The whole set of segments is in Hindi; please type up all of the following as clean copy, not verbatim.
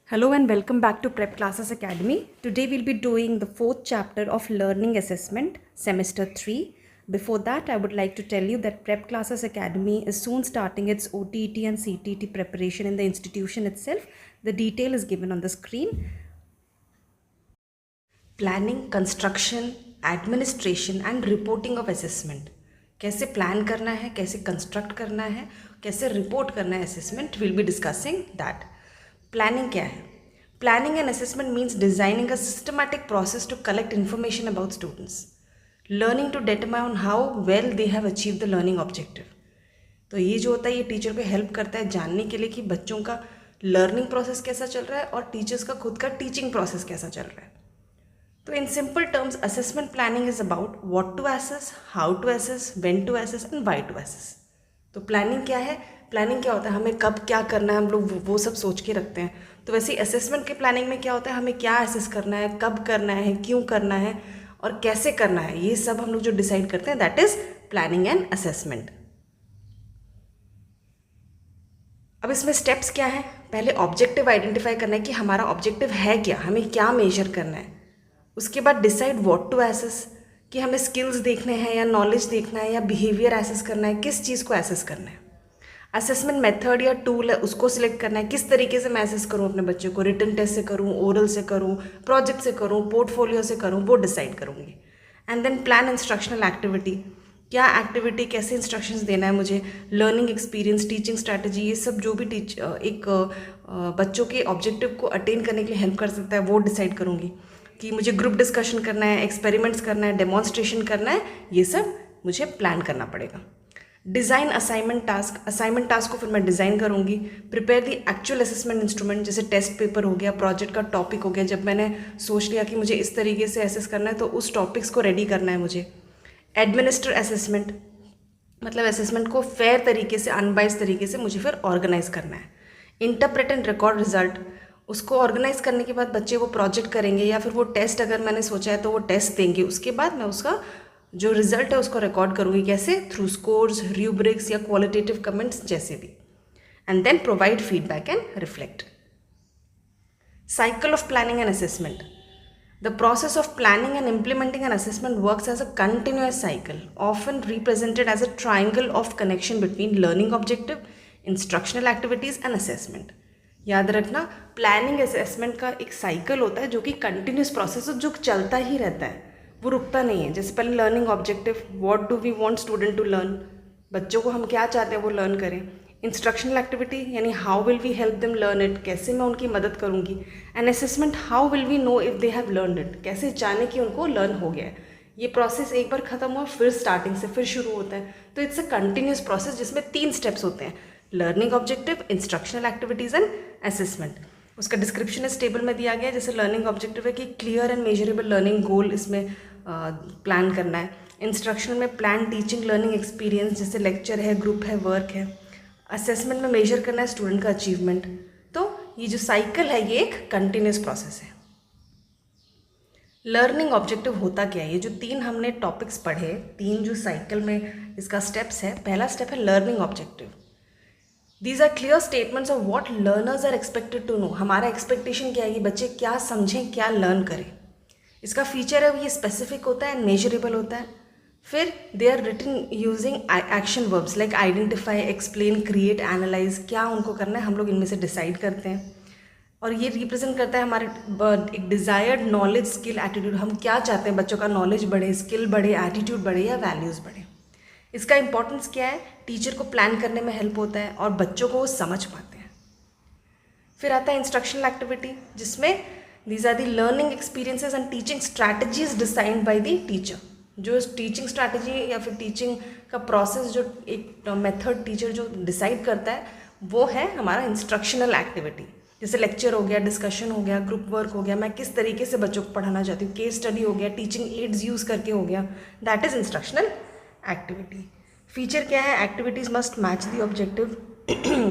Hello and welcome back to Prep Classes Academy. Today we'll be doing the fourth chapter of Learning Assessment, Semester 3. Before that, I would like to tell you that Prep Classes Academy is soon starting its OTT and CTT preparation in the institution itself. The detail is given on the screen. Planning, construction, administration and reporting of assessment. कैसे प्लान करना है, कैसे कंस्ट्रक्ट करना है, कैसे रिपोर्ट करना है assessment, will be discussing that. Planning क्या है? Planning and assessment means designing a systematic process to collect information about students, learning to determine how well they have achieve the learning objective. तो ये जो होता है, ये टीचर को हेल्प करता है जानने के लिए कि बच्चों का लर्निंग प्रोसेस कैसा चल रहा है और टीचर्स का खुद का टीचिंग प्रोसेस कैसा चल रहा है. तो in simple terms assessment planning is about what to assess, how to assess, when to assess and why to assess. तो प्लानिंग क्या है? प्लानिंग क्या होता है? हमें कब क्या करना है, हम लोग वो सब सोच के रखते हैं. तो वैसे ही असेसमेंट के प्लानिंग में क्या होता है, हमें क्या असेस करना है, कब करना है, क्यों करना है और कैसे करना है, ये सब हम लोग जो डिसाइड करते हैं, that is planning and assessment. अब इसमें स्टेप्स क्या है? पहले ऑब्जेक्टिव आइडेंटिफाई करना है कि हमारा ऑब्जेक्टिव है क्या, हमें क्या मेजर करना है. उसके बाद डिसाइड व्हाट टू एसेस, कि हमें स्किल्स देखने हैं या नॉलेज देखना है या बिहेवियर एसेस करना है, किस चीज़ को एसेस करना है. असेसमेंट मेथड या टूल है, उसको सिलेक्ट करना है, किस तरीके से मैं एसेस करूँ अपने बच्चे को, रिटन टेस्ट से करूँ, ओरल से करूँ, प्रोजेक्ट से करूँ, पोर्टफोलियो से करूँ, वो डिसाइड करूँगी. And then plan instructional activity, क्या एक्टिविटी, कैसे इंस्ट्रक्शंस देना है मुझे, लर्निंग एक्सपीरियंस, टीचिंग स्ट्रैटेजी, ये सब जो भी एक बच्चों के ऑब्जेक्टिव को अटेन करने के लिए हेल्प कर सकता है, वो डिसाइड करूँगी. कि मुझे ग्रुप डिस्कशन करना है, एक्सपेरिमेंट्स करना है, डेमोन्स्ट्रेशन करना है, ये सब मुझे प्लान करना पड़ेगा. डिज़ाइन असाइनमेंट टास्क को फिर मैं डिज़ाइन करूँगी. Prepare the actual assessment instrument, जैसे टेस्ट पेपर हो गया, प्रोजेक्ट का टॉपिक हो गया. जब मैंने सोच लिया कि मुझे इस तरीके से असेस करना है, तो उस टॉपिक्स को रेडी करना है मुझे. एडमिनिस्टर असेसमेंट, मतलब असेसमेंट को फेयर तरीके से, अनबाइस्ड तरीके से मुझे फिर ऑर्गेनाइज करना है. इंटरप्रेट एंड रिकॉर्ड रिजल्ट, उसको ऑर्गेनाइज करने के बाद बच्चे वो प्रोजेक्ट करेंगे या फिर वो टेस्ट अगर मैंने सोचा है तो वो टेस्ट देंगे. उसके बाद मैं उसका जो रिजल्ट है उसको रिकॉर्ड करूँगी. कैसे? थ्रू स्कोर्स, रूब्रिक्स या क्वालिटेटिव कमेंट्स जैसे भी. And then provide feedback and reflect. Cycle of planning and assessment. The process of planning and implementing an assessment works as a continuous cycle, often represented as a triangle of connection between learning objective, instructional activities and assessment. याद रखना, प्लानिंग असेसमेंट का एक साइकिल होता है जो कि कंटिन्यूस प्रोसेस है, जो चलता ही रहता है, वो रुकता नहीं है. जैसे पहले learning objective, what do we want student to learn, बच्चों को हम क्या चाहते हैं वो लर्न करें. इंस्ट्रक्शनल एक्टिविटी यानी how will we help them learn it, कैसे मैं उनकी मदद करूँगी. And assessment, how will we know if they have learn it, कैसे जाने कि उनको लर्न हो गया है. ये प्रोसेस एक बार ख़त्म हुआ फिर स्टार्टिंग से फिर शुरू होता है. तो इट्स अ कंटिन्यूस प्रोसेस जिसमें 3 स्टेप्स होते हैं: learning objective, instructional activities and assessment. उसका डिस्क्रिप्शन इस टेबल में दिया गया है. जैसे लर्निंग ऑब्जेक्टिव है कि क्लियर एंड मेजरेबल लर्निंग गोल इसमें प्लान करना है. इंस्ट्रक्शनल में प्लान टीचिंग लर्निंग एक्सपीरियंस, जैसे लेक्चर है, ग्रुप है, वर्क है. असेसमेंट में मेजर करना है स्टूडेंट का अचीवमेंट. तो ये जो साइकिल है ये एक कंटिन्यूस प्रोसेस है. लर्निंग ऑब्जेक्टिव होता क्या है? ये जो 3 हमने टॉपिक्स पढ़े, 3 जो साइकिल में इसका स्टेप्स है, पहला स्टेप है learning objective. These are clear statements of what learners are expected to know. हमारा एक्सपेक्टेशन क्या है, ये बच्चे क्या समझें, क्या लर्न करें. इसका फीचर है ये स्पेसिफिक होता है, मेजरेबल होता है. फिर they are written using action verbs like identify, explain, create, analyse. क्या उनको करना है हम लोग इनमें से डिसाइड करते हैं. और ये रिप्रेजेंट करता है हमारे एक डिज़ायर्ड नॉलेज, स्किल, एटीट्यूड. हम क्या चाहते हैं, बच्चों का नॉलेज बढ़े, स्किल बढ़े, एटीट्यूड बढ़े या वैल्यूज़ बढ़े. इसका इंपॉर्टेंस क्या है? टीचर को प्लान करने में हेल्प होता है और बच्चों को वो समझ पाते हैं. फिर आता है इंस्ट्रक्शनल एक्टिविटी, जिसमें these are the learning experiences and teaching strategies decide by the teacher. जो टीचिंग स्ट्रैटेजी या फिर टीचिंग का प्रोसेस, जो एक मेथड टीचर जो डिसाइड करता है, वो है हमारा इंस्ट्रक्शनल एक्टिविटी. जैसे लेक्चर हो गया, डिस्कशन हो गया, ग्रुप वर्क हो गया, मैं किस तरीके से बच्चों को पढ़ाना चाहती हूँ, केस स्टडी हो गया, टीचिंग एड्स यूज़ करके हो गया, that is instructional activity. Feature क्या है? Activities must match the objective,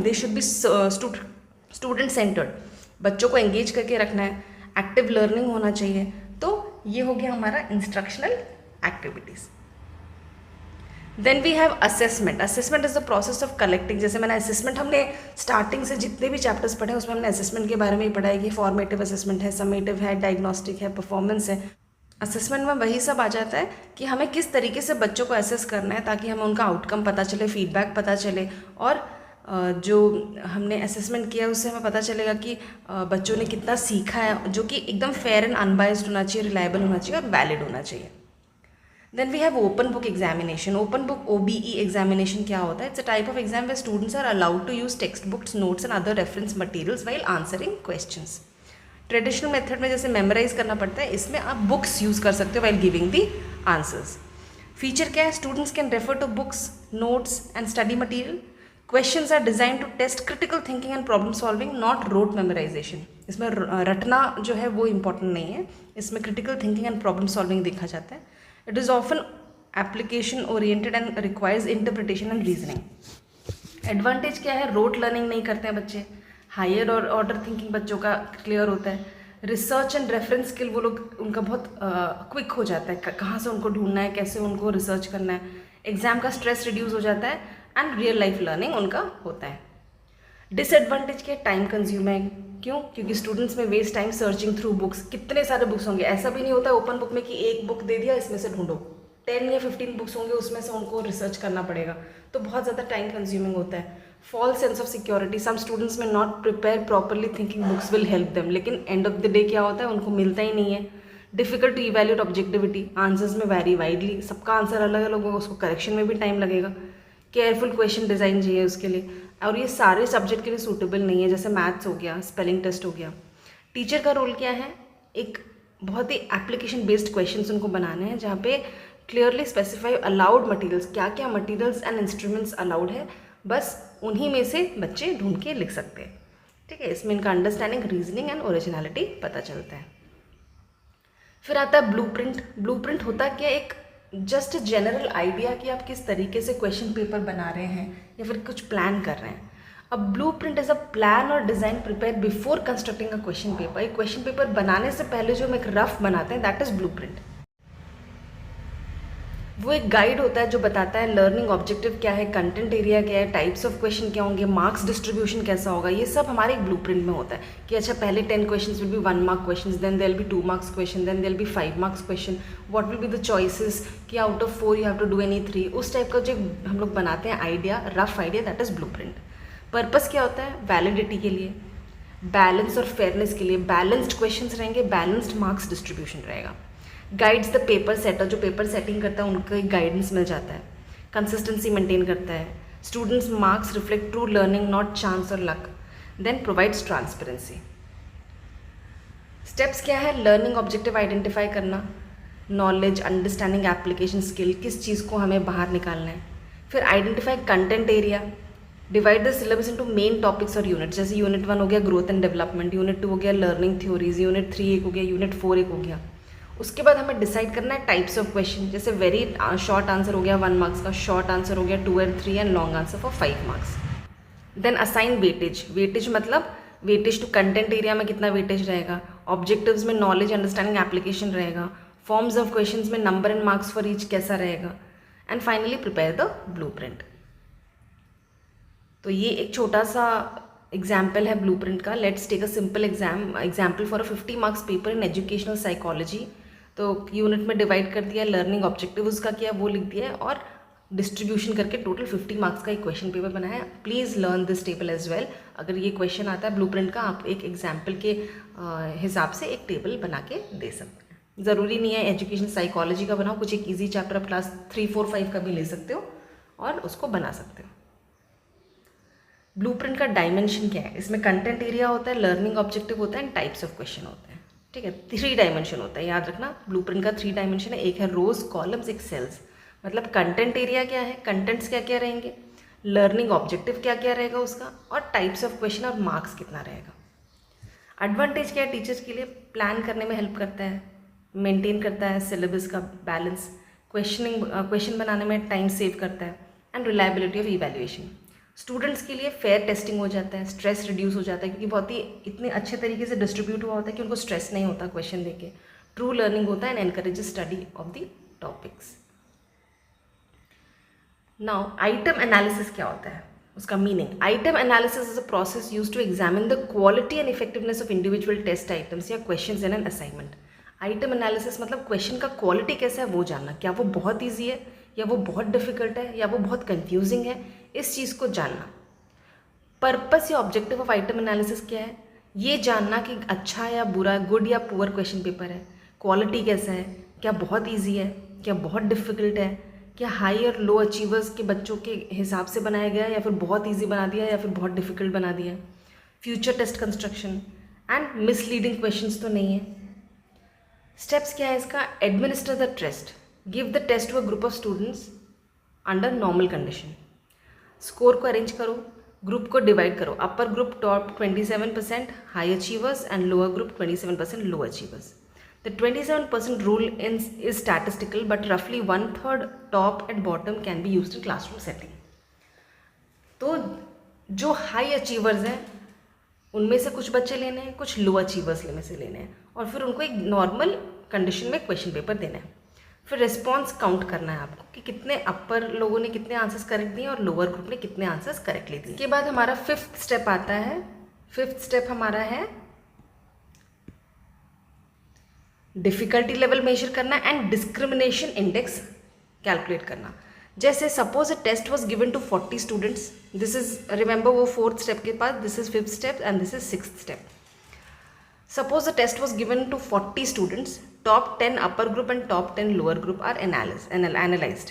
they should be student centred. बच्चों को एंगेज करके रखना है, एक्टिव लर्निंग होना चाहिए. तो ये हो गया हमारा instructional activities. Then we have assessment. Assessment is the process of collecting. जैसे मैंने असेसमेंट, हमने स्टार्टिंग से जितने भी चैप्टर्स पढ़े उसमें हमने असेसमेंट के बारे में ही पढ़ा है कि फॉर्मेटिव असेसमेंट है, समेटिव है, डायग्नोस्टिक है, परफॉर्मेंस है. असेसमेंट में वही सब आ जाता है कि हमें किस तरीके से बच्चों को असेस करना है ताकि हमें उनका आउटकम पता चले, फीडबैक पता चले, और जो हमने असेसमेंट किया उससे हमें पता चलेगा कि बच्चों ने कितना सीखा है, जो कि एकदम फेयर एंड अनबायस्ड होना चाहिए, रिलायबल होना चाहिए और वैलिड होना चाहिए. Then we have open book examination. Open book OBE examination क्या होता है? It's a type of exam where students are allowed to use textbooks, notes and other reference materials while answering questions. Traditional method में जैसे मेमोराइज करना पड़ता है, इसमें आप बुक्स यूज़ कर सकते हो while giving the answers. Feature क्या है? Students can refer to books, notes and study material. Questions are design to test critical thinking and problem solving, not rote memorisation. इसमें रटना जो है वो इंपॉर्टेंट नहीं है, इसमें critical thinking and problem solving देखा जाता है. It is often application oriented and requires interpretation and reasoning. Advantage क्या है? रोट लर्निंग नहीं करते हैं बच्चे, हायर और ऑर्डर थिंकिंग बच्चों का क्लियर होता है, रिसर्च एंड रेफरेंस स्किल वो लोग उनका बहुत क्विक हो जाता है, कहाँ से उनको ढूंढना है, कैसे उनको रिसर्च करना है. एग्जाम का स्ट्रेस रिड्यूस हो जाता है एंड रियल लाइफ लर्निंग उनका होता है. डिसएडवांटेज क्या है? Time consuming. क्यों? क्योंकि स्टूडेंट्स में waste time searching through books. कितने सारे बुक्स होंगे, ऐसा भी नहीं होता है ओपन बुक में कि एक बुक दे दिया इसमें से ढूंढो. 10 या 15 बुक्स होंगे, उसमें से उनको रिसर्च करना पड़ेगा, तो बहुत ज़्यादा टाइम कंज्यूमिंग होता है. False sense of security. Some students may not prepare properly thinking books will help them, लेकिन एंड ऑफ द डे क्या होता है, उनको मिलता ही नहीं है. Difficult to evaluate objectivity. Answers may vary widely, सबका आंसर अलग अलग होगा, उसको करेक्शन में भी टाइम लगेगा. केयरफुल क्वेश्चन डिज़ाइन चाहिए उसके लिए, और ये सारे सब्जेक्ट के लिए सूटेबल नहीं है. जैसे मैथ्स हो गया, स्पेलिंग टेस्ट हो गया. टीचर का रोल क्या है? एक बहुत ही एप्लीकेशन बेस्ड क्वेश्चंस उनको बनाने हैं, जहाँ पे क्लियरली स्पेसिफाई अलाउड मटेरियल्स, क्या क्या मटेरियल्स एंड इंस्ट्रूमेंट्स अलाउड है, बस उन्हीं में से बच्चे ढूंढ के लिख सकते हैं. ठीक है, इसमें इनका अंडरस्टैंडिंग, रीजनिंग एंड ओरिजिनलिटी पता चलता है. फिर आता है ब्लूप्रिंट. ब्लूप्रिंट होता क्या? एक जस्ट जनरल आइडिया कि आप किस तरीके से क्वेश्चन पेपर बना रहे हैं या फिर कुछ प्लान कर रहे हैं. अब ब्लूप्रिंट इज अ प्लान और design prepare before constructing a question paper. एक क्वेश्चन पेपर बनाने से पहले जो हम एक रफ बनाते हैं, दैट इज ब्लूप्रिंट. वो एक गाइड होता है जो बताता है लर्निंग ऑब्जेक्टिव क्या है, कंटेंट एरिया क्या है, टाइप्स ऑफ क्वेश्चन क्या होंगे, मार्क्स डिस्ट्रीब्यूशन कैसा होगा. ये सब हमारे एक ब्लूप्रिंट में होता है कि अच्छा पहले 10 questions will be 1 mark questions, then there will be 2 marks question, then there will be 5 marks question, what will be the choices कि out of 4 you have to do any 3. उस टाइप का जो हम लोग बनाते हैं idea, rough idea, that is blueprint. Purpose क्या होता है? वैलिडिटी के लिए, बैलेंस और फेयरनेस के लिए. बैलेंस्ड क्वेश्चंस रहेंगे, बैलेंस्ड मार्क्स डिस्ट्रीब्यूशन रहेगा. Guides the paper setter. जो पेपर सेटिंग करता है उनको एक गाइडेंस मिल जाता है. कंसिस्टेंसी मेंटेन करता है. Students marks reflect true learning, not chance और luck. Then provides transparency. Steps क्या है? लर्निंग ऑब्जेक्टिव आइडेंटिफाई करना, नॉलेज, अंडरस्टैंडिंग, एप्लीकेशन स्किल, किस चीज़ को हमें बाहर निकालना है. फिर identify content area. Divide the syllabus into main topics और यूनिट. जैसे यूनिट 1 हो गया ग्रोथ एंड डेवलपमेंट, यूनिट 2 हो गया लर्निंग थ्योरीज, यूनिट 3 एक हो गया, यूनिट 4 एक हो गया. उसके बाद हमें डिसाइड करना है टाइप्स ऑफ क्वेश्चन. जैसे वेरी शॉर्ट आंसर हो गया 1 मार्क्स का, शॉर्ट आंसर हो गया 2 and 3, and long answer for 5 marks. Then assign weightage. Weightage मतलब वेटेज टू कंटेंट एरिया में कितना वेटेज रहेगा, ऑब्जेक्टिव्स में नॉलेज, अंडरस्टैंडिंग, एप्लीकेशन रहेगा, फॉर्म्स ऑफ क्वेश्चंस में number and marks for each कैसा रहेगा, and finally prepare the blueprint. तो ये एक छोटा सा एग्जाम्पल है ब्लूप्रिंट का. Let's take a simple example for a 50 marks paper in educational psychology. तो यूनिट में डिवाइड कर दिया, लर्निंग ऑब्जेक्टिव उसका किया वो लिख दिया है, और डिस्ट्रीब्यूशन करके टोटल 50 मार्क्स का एक क्वेश्चन पेपर बनाया. Please learn this table as well. अगर ये क्वेश्चन आता है ब्लूप्रिंट का, आप एक एग्जाम्पल के हिसाब से एक टेबल बना के दे सकते हैं. ज़रूरी नहीं है एजुकेशन साइकोलॉजी का बनाओ, कुछ एक ईजी चैप्टर आप क्लास 3, 4, 5 का भी ले सकते हो और उसको बना सकते हो. ब्लूप्रिंट का डायमेंशन क्या है? इसमें कंटेंट एरिया होता है, लर्निंग ऑब्जेक्टिव होता है, एंड टाइप्स ऑफ क्वेश्चन होते हैं. ठीक है, 3 डायमेंशन होता है, याद रखना. ब्लूप्रिंट का 3 डायमेंशन है. एक है रोज, कॉलम्स, एक सेल्स. मतलब कंटेंट एरिया क्या है, कंटेंट्स क्या क्या रहेंगे, लर्निंग ऑब्जेक्टिव क्या क्या रहेगा उसका, और टाइप्स ऑफ क्वेश्चन और मार्क्स कितना रहेगा. एडवांटेज क्या है टीचर्स के लिए? प्लान करने में हेल्प करता है, मेंटेन करता है सिलेबस का बैलेंस, क्वेश्चन बनाने में टाइम सेव करता है, and reliability of evaluation. Students के लिए फेयर टेस्टिंग हो जाता है, स्ट्रेस रिड्यूस हो जाता है, क्योंकि बहुत ही इतने अच्छे तरीके से डिस्ट्रीब्यूट हुआ होता है कि उनको स्ट्रेस नहीं होता क्वेश्चन देके. ट्रू लर्निंग होता है and encourages study of the topics. Now item analysis क्या होता है, उसका meaning. Item analysis is a process use to examine the quality and effectiveness of individual test items या questions in an assignment. Item analysis मतलब क्वेश्चन का क्वालिटी कैसा है वो जानना, क्या वो बहुत ईजी है या वो बहुत डिफिकल्ट है या वो बहुत कंफ्यूजिंग है, इस चीज़ को जानना. पर्पस या ऑब्जेक्टिव ऑफ आइटम एनालिसिस क्या है, ये जानना कि अच्छा या बुरा, गुड या पुअर क्वेश्चन पेपर है, क्वालिटी कैसा है, क्या बहुत ईजी है, क्या बहुत डिफिकल्ट है, क्या हाई और लो अचीवर्स के बच्चों के हिसाब से बनाया गया है या फिर बहुत ईजी बना दिया या फिर बहुत डिफिकल्ट बना दिया. Future test construction and misleading questions तो नहीं है. स्टेप्स क्या है इसका, administer the test, give the test to a group of students under normal condition. Score को अरेंज करो, ग्रुप को डिवाइड करो, upper group top 27%, high achievers and lower group 27% low achievers. The 27% rule is statistical, but roughly 1/3 top and bottom can be used in classroom setting. तो जो हाई अचीवर्स हैं उनमें से कुछ बच्चे लेने हैं, कुछ लो अचीवर्स में से लेने हैं, और फिर उनको एक नॉर्मल कंडीशन में क्वेश्चन पेपर देना है. फिर रिस्पॉन्स काउंट करना है आपको कि कितने अपर लोगों ने कितने आंसर्स करेक्ट दिए और लोअर ग्रुप ने कितने आंसर्स करेक्टली दिए. इसके बाद हमारा 5th स्टेप आता है. 5th स्टेप हमारा है डिफ़िकल्टी लेवल मेजर करना एंड डिस्क्रिमिनेशन इंडेक्स कैलकुलेट करना. जैसे suppose a test was given to 40 students, this is remember वो 4th स्टेप के पास, this is 5th step and this is 6th step. Suppose the test was given to 40 students, top 10 upper group and top 10 lower group are analysed.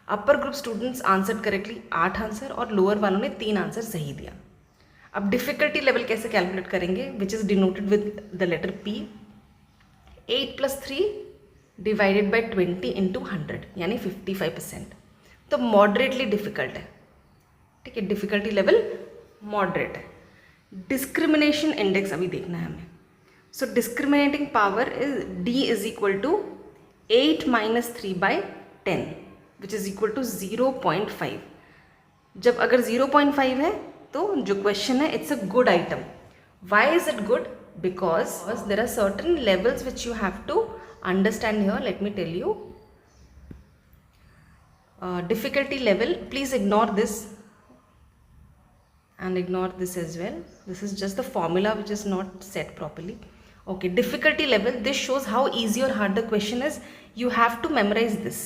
Upper group students answer correctly 8 answer और लोअर वालों ने 3 आंसर सही दिया. अब डिफ़िकल्टी लेवल कैसे कैलकुलेट करेंगे, which is denoted with the letter P. 8 + 3 divided by 20 × 100 यानी 55%. तो मॉडरेटली डिफ़िकल्ट है, ठीक है, डिफ़िकल्टी लेवल मॉडरेट है. डिस्क्रिमिनेशन इंडेक्स अभी देखना है हमें. So discriminating power is D = 8 - 3/10 which is equal to 0.5. जब अगर 0.5 है तो जो क्वेश्चन है it's a good item. Why is it good? Because there are certain levels which you have to understand here. Let me tell you. Difficulty level, please ignore this and ignore this as well. This is just the formula which is not set properly. Okay, difficulty level, this shows how easy or hard the question is. You have to memorize this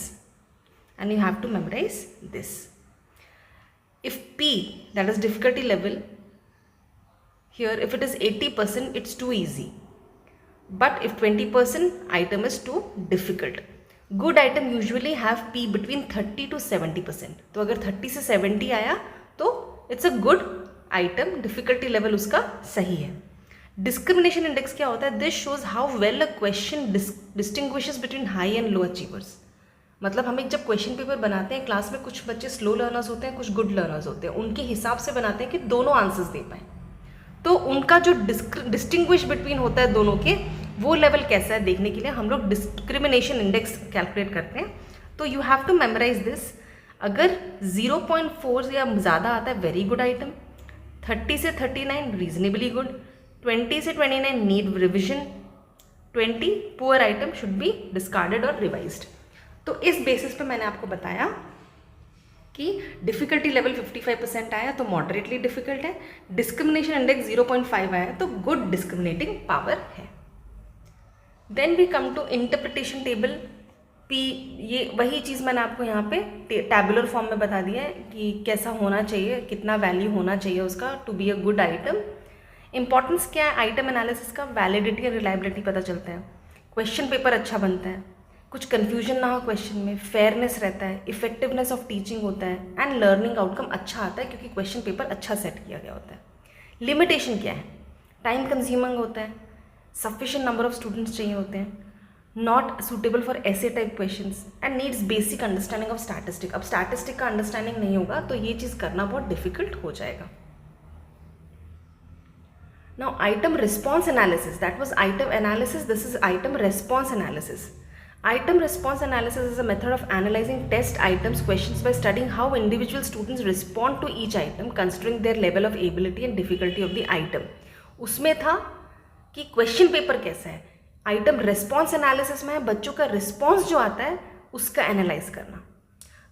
and you have to memorize this. If P, that is difficulty level, here if it is 80%, it's too easy, but if 20%, item is too difficult. Good item usually have P between 30 to 70%. तो अगर 30 से 70 आया तो it's a good item, difficulty level उसका सही है. Discrimination index क्या होता है? This shows how well a question distinguishes between high and low achievers. मतलब हम एक जब क्वेश्चन पेपर बनाते हैं क्लास में, कुछ बच्चे स्लो लर्नर्स होते हैं, कुछ गुड लर्नर्स होते हैं, उनके हिसाब से बनाते हैं कि दोनों आंसर्स दे पाएँ. तो उनका जो डिस्टिंग्विश बिटवीन होता है दोनों के, वो लेवल कैसा है देखने के लिए हम लोग डिस्क्रिमिनेशन इंडेक्स कैलकुलेट करते हैं. तो you have to memorise this. अगर 0.4 या ज़्यादा आता है वेरी गुड आइटम, 30 से 39 रीजनेबली गुड, 20 से 29 need revision, 20 poor item should be discarded और रिवाइज्ड. तो इस बेसिस पे मैंने आपको बताया कि डिफ़िकल्टी लेवल 55% आया तो मॉडरेटली डिफ़िकल्ट है, डिस्क्रिमिनेशन इंडेक्स 0.5 आया तो गुड डिस्क्रिमिनेटिंग पावर है. Then we come to interpretation table. P, ये वही चीज़ मैंने आपको यहाँ पे टैबुलर फॉर्म में बता दिया है कि कैसा होना चाहिए, कितना वैल्यू होना चाहिए उसका to be a good item. Importance क्या है आइटम एनालिसिस का? वैलिडिटी और रिलायबिलिटी पता चलता है, क्वेश्चन पेपर अच्छा बनता है, कुछ कन्फ्यूजन ना हो क्वेश्चन में, फेयरनेस रहता है, इफेक्टिवनेस ऑफ टीचिंग होता है एंड लर्निंग आउटकम अच्छा आता है क्योंकि क्वेश्चन पेपर अच्छा सेट किया गया होता है. लिमिटेशन क्या है? टाइम कंज्यूमिंग होता है, सफिशिएंट नंबर ऑफ स्टूडेंट्स चाहिए होते हैं, नॉट सूटेबल फॉर ऐसे type questions and needs basic understanding of statistic. अब स्टैटिस्टिक का अंडरस्टैंडिंग नहीं होगा तो ये चीज़ करना बहुत डिफिकल्ट हो जाएगा. Now item response analysis, that was item analysis, this is item response analysis. Item response analysis is a method of analyzing test items questions by studying how individual students respond to each item considering their level of ability and difficulty of the item. उसमें था कि क्वेश्चन पेपर कैसा है. आइटम रिस्पॉन्स एनालिसिस में है बच्चों का रिस्पॉन्स जो आता है उसका एनालाइज करना.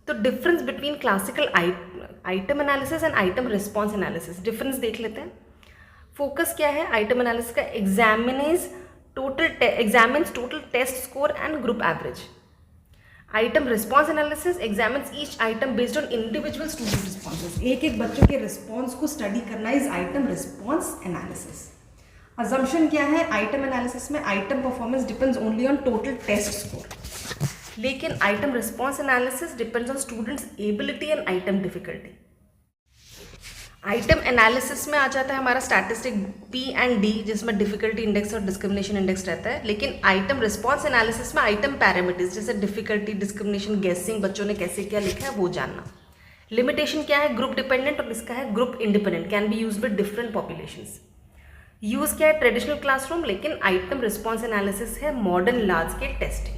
तो difference between classical item analysis and item response analysis, difference देख लेते हैं। फोकस क्या है आइटम एनालिसिस का? Examines total test score and group average. Item response analysis examines each item based on individual student responses. एक एक बच्चों के रिस्पॉन्स को स्टडी करना is item response analysis. Assumption क्या है आइटम एनालिसिस में? Item performance depends only on total test score, लेकिन item response analysis depends on students ability and item difficulty. Item analysis में आ जाता है हमारा स्टैटिस्टिक पी एंड डी, जिसमें डिफिकल्टी इंडेक्स और डिस्क्रिमिनेशन इंडेक्स रहता है। लेकिन आइटम रिस्पॉन्स एनालिसिस में आइटम पैरामीटर्स जैसे डिफिकल्टी, डिस्क्रिमिनेशन, गेसिंग, बच्चों ने कैसे क्या लिखा है वो जानना। लिमिटेशन क्या है? ग्रुप डिपेंडेंट और इसका है group independent, can be use with different populations. Use क्या है? ट्रेडिशनल क्लासरूम, लेकिन आइटम रिस्पॉन्स एनालिसिस है मॉडर्न लार्ज स्केल टेस्टिंग।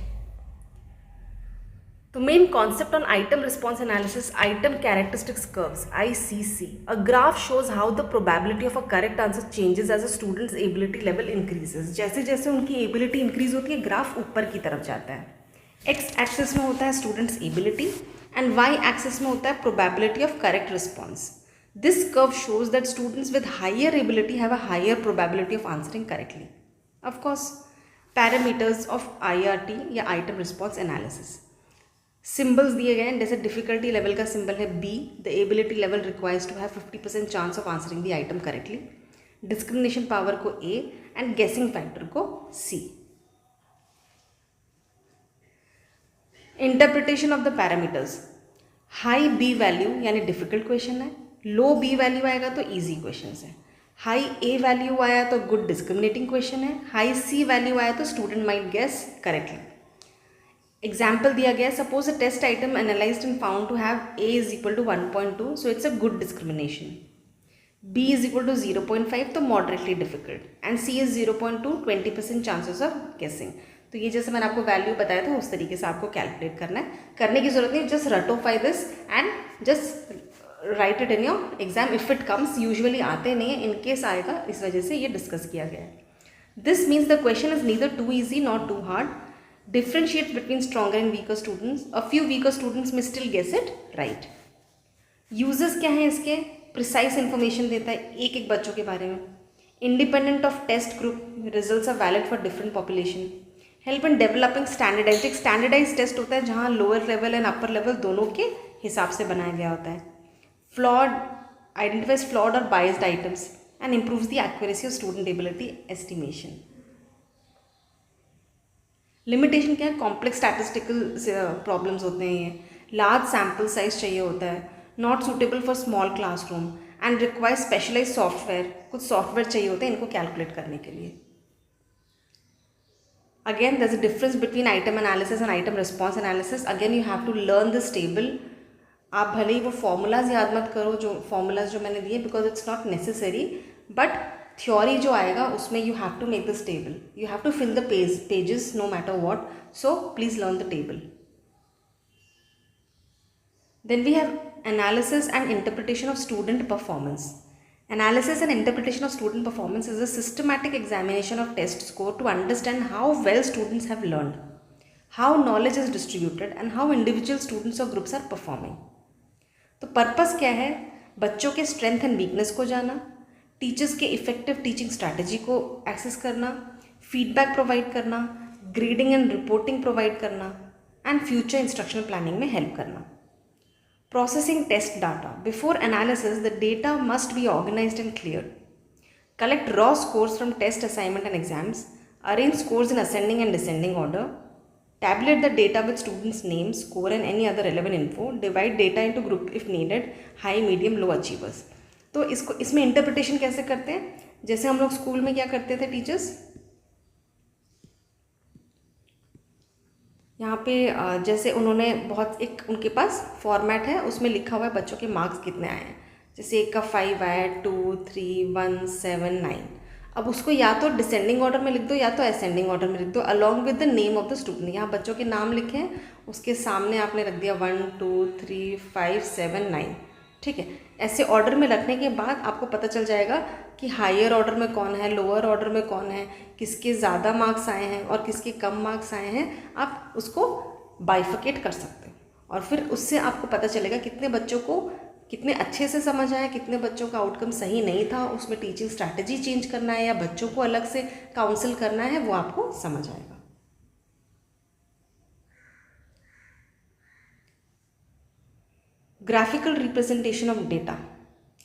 तो main concept on item response analysis, item characteristics curves ICC। A graph shows how the probability of a correct answer changes as a student's ability level increases. जैसे जैसे उनकी एबिलिटी इंक्रीज होती है ग्राफ ऊपर की तरफ जाता है। एक्स एक्सिस में होता है student's ability and Y axis में होता है probability of correct response. This curve shows that students with higher ability have a higher probability of answering correctly. Of course parameters of IRT या आइटम रिस्पॉन्स एनालिसिस, सिंबल्स दिए गए हैं। जैसे डिफिकल्टी लेवल का सिंबल है B, the ability level requires to have 50% chance of answering the item correctly. Discrimination power को A एंड गेसिंग फैक्टर को C। Interpretation of the parameters, high B value यानी डिफिकल्ट क्वेश्चन है, लो B वैल्यू आएगा तो ईजी क्वेश्चन है, हाई A वैल्यू आया तो गुड डिस्क्रिमिनेटिंग क्वेश्चन है, हाई C वैल्यू आया तो student might guess correctly. Example दिया गया, suppose a test item analyzed and found to have A is equal to 1.2, so it's a good discrimination. B is equal to 0.5 तो moderately difficult, and C is 0.2, 20% chances of गेसिंग। तो ये जैसे मैंने आपको वैल्यू बताया था उस तरीके से आपको कैलकुलेट करना है, करने की जरूरत नहीं, जस्ट रटोफाई this and just write it in your exam if it comes. Usually आते नहीं है, इनकेस आएगा, इस वजह से ये डिस्कस किया गया है। This means the question is neither too easy not too hard, differentiates between stronger and weaker students. A few weaker students may still guess it right. Uses क्या हैं इसके? Precise information देता है एक एक बच्चों के बारे में। Independent of test group, results are valid for different population. Help in developing standardized, एक standardized test होता है जहाँ lower level and upper level दोनों के हिसाब से बनाया गया होता है। Flawed, identifies flawed or biased items and improves the accuracy of student ability estimation. Limitation क्या है? कॉम्प्लेक्स स्टैटिस्टिकल प्रॉब्लम्स होते हैं, ये लार्ज सैम्पल साइज चाहिए होता है, not suitable for small classroom and require specialize software, कुछ सॉफ्टवेयर चाहिए होते हैं इनको कैलकुलेट करने के लिए। Again there is a difference between item analysis and item response analysis. Again you have to learn this table. आप भले ही वो फॉर्मूलाज याद मत करो, जो फॉर्मूलाज जो मैंने दिए, because it's not necessary, but theory जो आएगा उसमें you have to make this table, you have to fill the pages no matter what, so please learn the table. Then we have analysis and interpretation of student performance. Analysis and interpretation of student performance is a systematic examination of test score to understand how well students have learned, how knowledge is distributed and how individual students or groups are performing. तो पर्पस क्या है? बच्चों के स्ट्रेंथ एंड वीकनेस को जाना, टीचर्स के इफेक्टिव टीचिंग स्ट्रैटेजी को एक्सेस करना, फीडबैक प्रोवाइड करना, ग्रेडिंग एंड रिपोर्टिंग प्रोवाइड करना एंड फ्यूचर इंस्ट्रक्शनल प्लानिंग में हेल्प करना। Processing test data. Before analysis, the data must be organized and cleared. Collect raw scores from test assignment and exams. Arrange scores in ascending and descending order. Tabulate the data with students' names, score and any other relevant info. Divide data into group if needed, high, medium, low achievers. तो इसमें इंटरप्रिटेशन कैसे करते हैं? जैसे हम लोग स्कूल में क्या करते थे टीचर्स, यहाँ पे जैसे उन्होंने बहुत एक उनके पास फॉर्मेट है, उसमें लिखा हुआ है बच्चों के मार्क्स कितने आए हैं। जैसे एक का 5 आया, 2, 3, 1, 7, 9। अब उसको या तो डिसेंडिंग ऑर्डर में लिख दो या तो असेंडिंग ऑर्डर में लिख दो, along with the name of the student. यहाँ बच्चों के नाम लिखे हैं, उसके सामने आपने रख दिया 1, 2, 3, 5, 7, 9। ठीक है, ऐसे ऑर्डर में रखने के बाद आपको पता चल जाएगा कि हायर ऑर्डर में कौन है, लोअर ऑर्डर में कौन है, किसके ज़्यादा मार्क्स आए हैं और किसके कम मार्क्स आए हैं। आप उसको बाइफिकेट कर सकते हो और फिर उससे आपको पता चलेगा कितने बच्चों को कितने अच्छे से समझ आया, कितने बच्चों का आउटकम सही नहीं था, उसमें टीचिंग स्ट्रैटेजी चेंज करना है या बच्चों को अलग से काउंसिल करना है, वो आपको समझ आएगा। Graphical representation of data.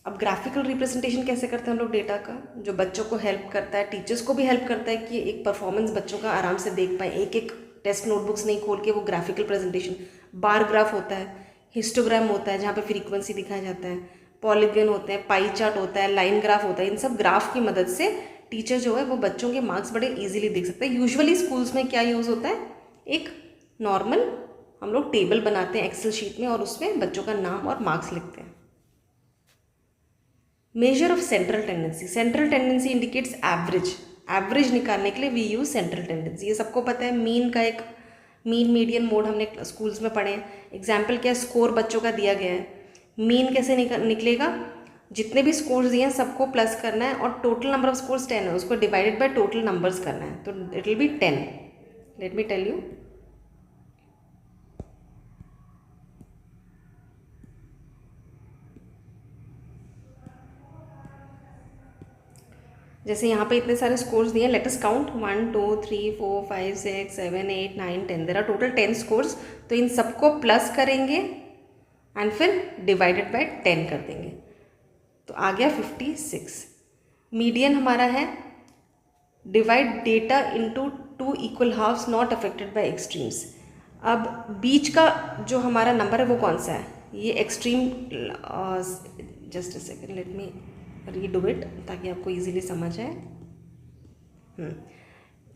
अब ग्राफिकल रिप्रेजेंटेशन कैसे करते हैं हम लोग डेटा का, जो बच्चों को हेल्प करता है, टीचर्स को भी हेल्प करता है कि एक परफॉर्मेंस बच्चों का आराम से देख पाए, एक एक टेस्ट नोटबुक्स नहीं खोल के वो ग्राफिकल प्रेजेंटेशन। बार ग्राफ होता है, हिस्टोग्राम होता है जहाँ पे फ्रीक्वेंसी दिखाया जाता है, पॉलीगन होते हैं, पाई चार्ट होता है, लाइन ग्राफ होता है। इन सब ग्राफ की मदद से टीचर जो है वो बच्चों के मार्क्स बड़े ईजिली देख सकते हैं। यूजुअली स्कूल्स में क्या यूज़ होता है, एक नॉर्मल हम लोग टेबल बनाते हैं एक्सेल शीट में और उसमें बच्चों का नाम और मार्क्स लिखते हैं। Measure of central tendency. Central tendency indicates average. Average निकालने के लिए वी यूज़ सेंट्रल टेंडेंसी। ये सबको पता है। मीन का एक मीन मीडियन मोड हमने स्कूल्स में पढ़े हैं। एग्जाम्पल क्या, स्कोर बच्चों का दिया गया है, मीन कैसे निकलेगा, जितने भी स्कोर्स दिए हैं सबको प्लस करना है और टोटल नंबर ऑफ स्कोर्स 10 है, उसको डिवाइडेड बाय टोटल नंबर्स करना है, तो it will be 10। Let me tell you. जैसे यहाँ पे इतने सारे स्कोर्स दिए, let us count 1 2 3 4 5 6 7 8 9 10, there are total 10 scores. तो इन सबको प्लस करेंगे एंड फिर डिवाइडेड बाय 10 कर देंगे, तो आ गया 56। मीडियन हमारा है, divide data into 2 equal halves not affected by extremes. अब बीच का जो हमारा नंबर है वो कौन सा है, ये extreme, just a second let me redo it ताकि आपको इजीली समझ आए।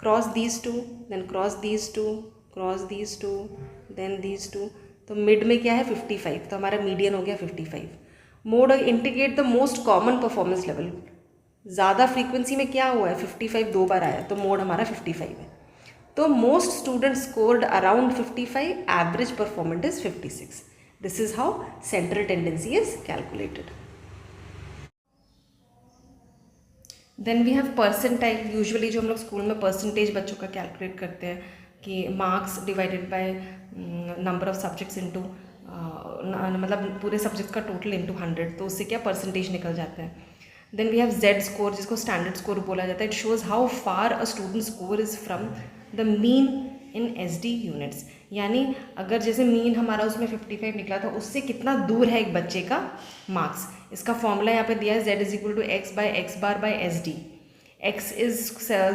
Cross these two, then cross these two, cross these two, then these two, तो मिड में क्या है 55, तो हमारा मीडियन हो गया 55। Mode indicate the most common performance level. ज़्यादा फ्रीक्वेंसी में क्या हुआ है, 55 2 बार आया, तो मोड हमारा 55 है। तो most student scored around 55, average performance is 56। This is how central tendency is calculated. Then we have percentile. Usually जो हम लोग स्कूल में परसेंटेज बच्चों का कैलकुलेट करते हैं कि marks divided by number of subjects into, मतलब पूरे सब्जेक्ट्स का टोटल इनटू 100, तो उससे क्या परसेंटेज निकल जाता है। Then we have Z score, जिसको स्टैंडर्ड स्कोर बोला जाता है। It shows how far a student score is from the mean in SD units, यानी अगर जैसे मीन हमारा उसमें 55 निकला था, उससे कितना दूर है एक बच्चे का मार्क्स। इसका फॉर्मूला यहाँ पे दिया है, z = x by x bar by SD। x is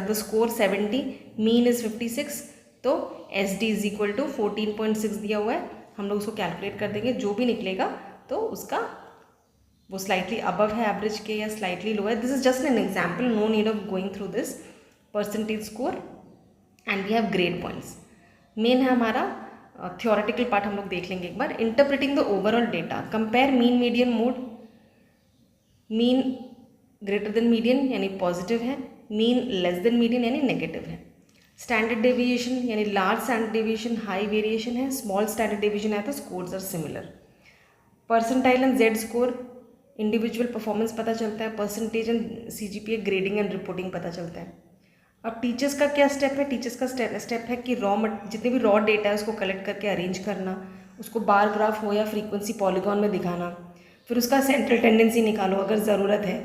the score 70, mean is 56, तो SD = 14.6 दिया हुआ है। हम लोग उसको कैलकुलेट कर देंगे, जो भी निकलेगा तो उसका वो स्लाइटली अबव है एवरेज के या स्लाइटली लो है। This is just an example, no need of going through this percentage score. And we have grade points. Main है हमारा थियोरेटिकल पार्ट, हम लोग देख लेंगे एक बार। Interpreting the overall data, compare mean median mode. Mean greater than median यानी पॉजिटिव है, मीन लेस देन मीडियन यानी नेगेटिव है। स्टैंडर्ड डेविएशन यानी large standard deviation high variation है, स्मॉल स्टैंडर्ड डेविएशन है तो scores are similar. Percentile and Z score, individual performance पता चलता है। Percentage and CGPA grading and reporting पता चलता है। अब टीचर्स का क्या स्टेप है, टीचर्स का स्टेप है कि जितने भी रॉ डेटा है उसको कलेक्ट करके अरेंज करना, उसको बार ग्राफ हो या फ्रीक्वेंसी पॉलीगॉन में दिखाना, फिर उसका सेंट्रल टेंडेंसी निकालो अगर ज़रूरत है,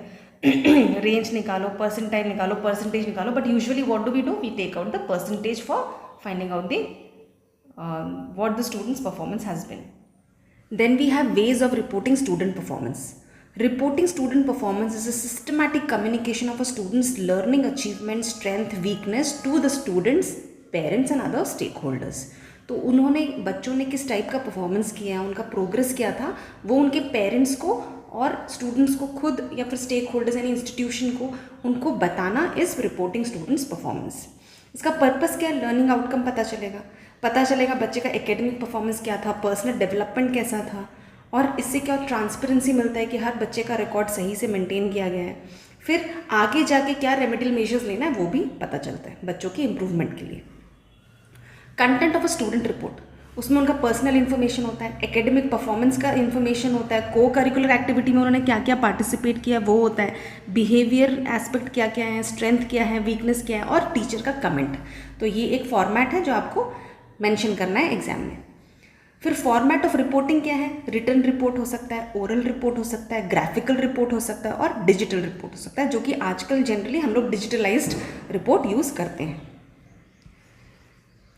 रेंज निकालो, परसेंटाइल निकालो, परसेंटेज निकालो। But usually what do, we take out the percentage for finding out the what the students performance has been. Then we have ways of reporting student performance. Reporting student performance is a systematic communication of a student's learning achievement, strength, weakness to the students, parents and other stakeholders. तो उन्होंने बच्चों ने किस टाइप का परफॉर्मेंस किया है, उनका प्रोग्रेस क्या था, वो उनके पेरेंट्स को और स्टूडेंट्स को खुद या फिर स्टेक होल्डर्स यानी इंस्टीट्यूशन को उनको बताना इज रिपोर्टिंग स्टूडेंट्स परफॉर्मेंस। इसका पर्पस क्या है, लर्निंग आउटकम पता चलेगा बच्चे का एकेडमिक परफॉर्मेंस क्या था, पर्सनल डेवलपमेंट कैसा था, और इससे क्या ट्रांसपेरेंसी मिलता है कि हर बच्चे का रिकॉर्ड सही से मेंटेन किया गया है। फिर आगे जाके क्या रेमेडियल मेजर्स लेना है वो भी पता चलता है बच्चों के इम्प्रूवमेंट के लिए। Content of a student report, उसमें उनका पर्सनल इन्फॉर्मेशन होता है, एकेडमिक परफॉर्मेंस का इन्फॉर्मेशन होता है, को करिकुलर एक्टिविटी में उन्होंने क्या क्या पार्टिसिपेट किया वो होता है, बिहेवियर एस्पेक्ट क्या क्या है, स्ट्रेंथ क्या है, वीकनेस क्या है, और टीचर का कमेंट। तो ये एक फॉर्मेट है जो आपको मेंशन करना है एग्जाम में। फिर फॉर्मेट ऑफ रिपोर्टिंग क्या है, रिटन रिपोर्ट हो सकता है, ओरल रिपोर्ट हो सकता है, ग्राफिकल रिपोर्ट हो सकता है और डिजिटल रिपोर्ट हो सकता है, जो कि आजकल जनरली हम लोग डिजिटलाइज्ड रिपोर्ट यूज़ करते हैं।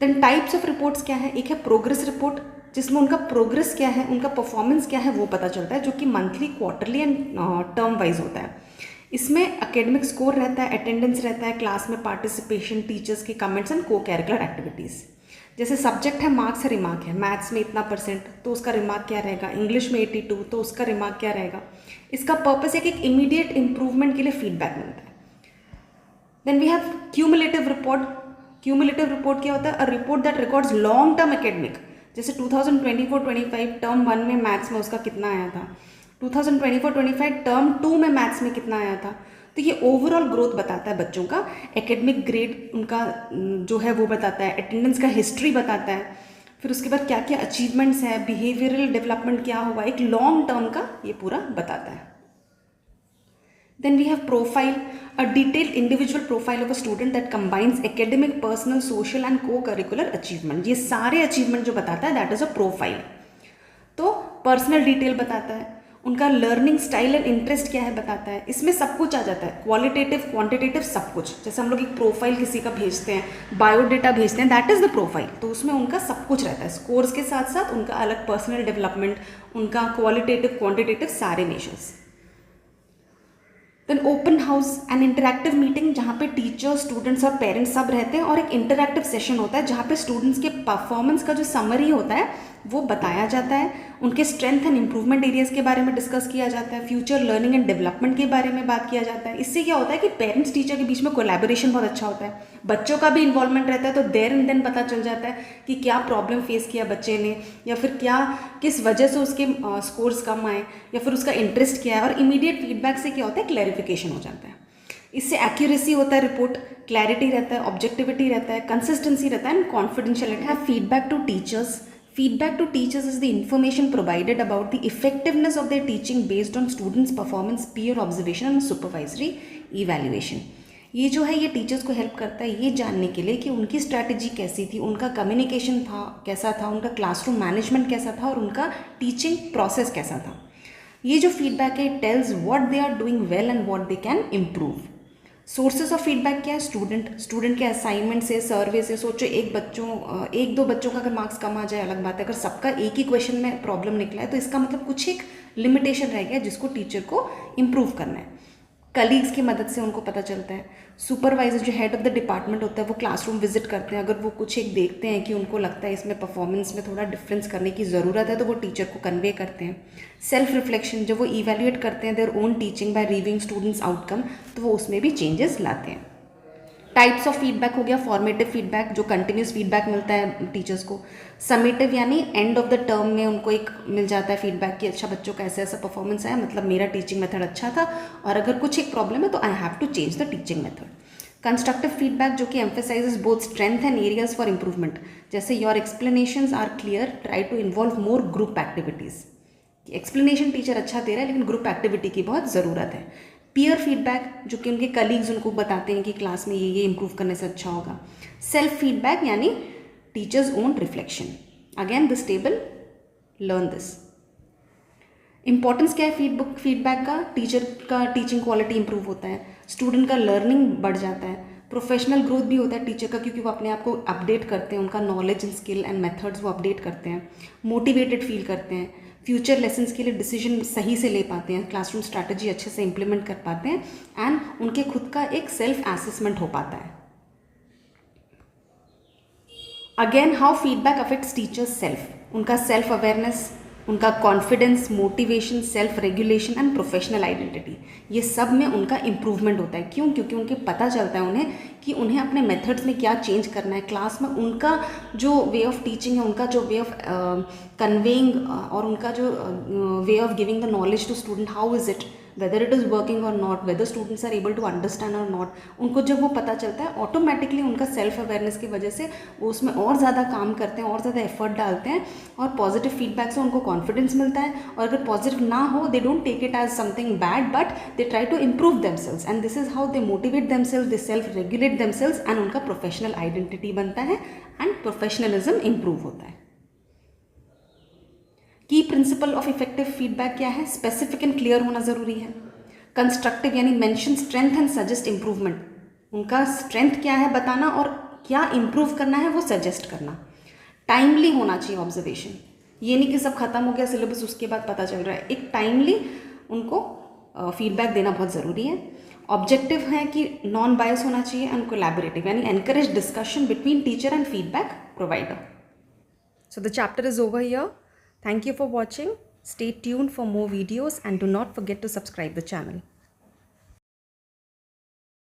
देन टाइप्स ऑफ रिपोर्ट्स क्या है, एक है प्रोग्रेस रिपोर्ट जिसमें उनका प्रोग्रेस क्या है, उनका परफॉर्मेंस क्या है वो पता चलता है, जो कि monthly, quarterly and term wise होता है। इसमें एकेडमिक स्कोर रहता है, अटेंडेंस रहता है, क्लास में पार्टिसिपेशन, टीचर्स के कमेंट्स एंड को कैरिकुलर एक्टिविटीज़। जैसे सब्जेक्ट है, मार्क्स है, रिमार्क है, मैथ्स में इतना % तो उसका रिमार्क क्या रहेगा, इंग्लिश में 82 तो उसका रिमार्क क्या रहेगा। इसका पर्पस है कि एक इमीडिएट इंप्रूवमेंट के लिए फीडबैक मिलता है। Then we have cumulative report. Cumulative report क्या होता है, a report that records long term academic, जैसे 2024-25 टर्म 1 में मैथ्स में उसका कितना आया था, 2024-25 टर्म 2 में मैथ्स में कितना आया था। तो ये ओवरऑल ग्रोथ बताता है बच्चों का, एकेडमिक ग्रेड उनका जो है वो बताता है, अटेंडेंस का हिस्ट्री बताता है, फिर उसके बाद क्या क्या अचीवमेंट्स है, बिहेवियरल डेवलपमेंट क्या हुआ, एक लॉन्ग टर्म का ये पूरा बताता है। Then we have profile, a detailed individual profile of a student that combines academic, personal, social and co-curricular achievement. ये सारे achievement जो बताता है that is a profile. तो पर्सनल डिटेल बताता है, उनका लर्निंग स्टाइल एंड इंटरेस्ट क्या है बताता है, इसमें सब कुछ आ जाता है, क्वालिटेटिव, क्वांटिटेटिव, सब कुछ। जैसे हम लोग एक प्रोफाइल किसी का भेजते हैं, बायोडेटा भेजते हैं, दैट इज़ द प्रोफाइल, तो उसमें उनका सब कुछ रहता है, स्कोर्स के साथ साथ उनका अलग पर्सनल डेवलपमेंट, उनका क्वालिटेटिव, क्वांटिटेटिव सारे measures. Then open house and interactive meeting, जहाँ पे टीचर्स, स्टूडेंट्स और पेरेंट्स सब रहते हैं और एक इंटरैक्टिव सेशन होता है जहाँ पे स्टूडेंट्स के परफॉर्मेंस का जो समरी होता है वो बताया जाता है, उनके स्ट्रेंथ एंड इंप्रूवमेंट एरियाज के बारे में डिस्कस किया जाता है, फ्यूचर लर्निंग एंड डेवलपमेंट के बारे में बात किया जाता है। इससे क्या होता है कि पेरेंट्स टीचर के बीच में कोलैबोरेशन बहुत अच्छा होता है, बच्चों का भी इन्वॉल्वमेंट रहता है, तो देयर एंड देन पता चल जाता है कि क्या प्रॉब्लम फेस किया बच्चे ने, या फिर क्या किस वजह से उसके स्कोर्स कम आए, या फिर उसका इंटरेस्ट क्या है, और इमीडिएट फीडबैक से क्या होता है, क्लैरिफिकेशन हो जाता है। इससे एक्यूरेसी होता है रिपोर्ट, क्लैरिटी रहता है, ऑब्जेक्टिविटी रहता है, कंसिस्टेंसी रहता है एंड कॉन्फिडेंशियलिटी है। Feedback to teachers, feedback to teachers is the information provided about the effectiveness of their teaching based on students performance, peer observation and supervisory evaluation. ये जो है ये टीचर्स को हेल्प करता है ये जानने के लिए कि उनकी स्ट्रैटेजी कैसी थी, उनका कम्युनिकेशन था कैसा था, उनका क्लासरूम मैनेजमेंट कैसा था और उनका टीचिंग प्रोसेस कैसा था। ये जो फीडबैक है tells what they are doing well and what they can improve. Sources of feedback क्या है, स्टूडेंट के असाइनमेंट से, सर्वे से। सोचो एक दो बच्चों का अगर मार्क्स कम आ जाए अलग बात है, अगर सबका एक ही क्वेश्चन में प्रॉब्लम निकला है तो इसका मतलब कुछ एक लिमिटेशन रह गया जिसको टीचर को इम्प्रूव करना है। कलीग्स की मदद से उनको पता चलता है। सुपरवाइजर जो हेड ऑफ द डिपार्टमेंट होता है वो क्लासरूम विजिट करते हैं, अगर वो कुछ एक देखते हैं कि उनको लगता है इसमें परफॉर्मेंस में थोड़ा डिफरेंस करने की ज़रूरत है तो वो टीचर को कन्वे करते हैं। सेल्फ रिफ्लेक्शन, जब वो इवेल्युएट करते हैं their own teaching bye reviewing students outcome, तो वो उसमें भी चेंजेस लाते हैं। टाइप्स ऑफ फीडबैक हो गया, फॉर्मेटिव फीडबैक जो कंटिन्यूस फीडबैक मिलता है टीचर्स को, समेटिव यानी एंड ऑफ द टर्म में उनको एक मिल जाता है फीडबैक कि अच्छा बच्चों का ऐसा ऐसा परफॉर्मेंस आया, मतलब मेरा टीचिंग मेथड अच्छा था और अगर कुछ एक प्रॉब्लम है तो I have to change the teaching method. Constructive feedback जो कि emphasises both strength and areas for improvement, जैसे your explanations are clear, try to involve more group activities. Explanation teacher अच्छा दे रहा है लेकिन ग्रुप एक्टिविटी की बहुत ज़रूरत है। पीयर फीडबैक जो कि उनके कलीग्स उनको बताते हैं कि क्लास में ये इम्प्रूव करने से अच्छा होगा। सेल्फ फीडबैक यानी teachers own reflection. Again this table learn this. Importance क्या है फीडबैक का, टीचर का टीचिंग क्वालिटी इंप्रूव होता है, स्टूडेंट का लर्निंग बढ़ जाता है, प्रोफेशनल ग्रोथ भी होता है टीचर का क्योंकि वो अपने आप को अपडेट करते हैं, उनका knowledge and skill and methods वो अपडेट करते हैं, मोटिवेटेड फील करते हैं, फ्यूचर लेसन्स के लिए डिसीजन सही से ले पाते हैं, क्लासरूम स्ट्रैटेजी अच्छे से इंप्लीमेंट कर पाते हैं एंड उनके खुद का एक सेल्फ असेसमेंट हो पाता है। Again how feedback affects teachers self, उनका सेल्फ अवेयरनेस, उनका confidence, motivation, self regulation and professional identity, ये सब में उनका इम्प्रूवमेंट होता है। क्यों? क्योंकि उनके पता चलता है उन्हें कि उन्हें अपने मेथड्स में क्या चेंज करना है, क्लास में उनका जो वे ऑफ टीचिंग है, उनका जो वे ऑफ कन्वेइंग और उनका जो way of giving the knowledge to student, how is it, whether it is working और not, whether students are able to understand और नॉट, उनको जब वो पता चलता है ऑटोमेटिकली उनका सेल्फ अवेयरनेस की वजह से वो उसमें और ज़्यादा काम करते हैं, और ज़्यादा एफर्ट डालते हैं और पॉजिटिव फीडबैक से उनको कॉन्फिडेंस मिलता है। और अगर पॉजिटिव ना हो they don't take it as something bad but they try to improve themselves and this is how they motivate themselves, they self regulate themselves and उनका प्रोफेशनल आइडेंटिटी बनता है एंड प्रोफेशनलिज्म इम्प्रूव होता है। की प्रिंसिपल ऑफ इफेक्टिव फीडबैक क्या है? स्पेसिफिक एंड क्लियर होना ज़रूरी है। कंस्ट्रक्टिव यानी mention strength and suggest improvement, उनका स्ट्रेंथ क्या है बताना और क्या इम्प्रूव करना है वो सजेस्ट करना। टाइमली होना चाहिए ऑब्जर्वेशन, ये नहीं कि सब खत्म हो गया सिलेबस उसके बाद पता चल रहा है, एक टाइमली उनको फीडबैक देना बहुत ज़रूरी है। ऑब्जेक्टिव है कि नॉन बायस होना चाहिए एंड कोलैबोरेटिव यानी encourage discussion between teacher and feedback provider. So the chapter is over here. Thank you for watching. Stay tuned for more videos and do not forget to subscribe the channel.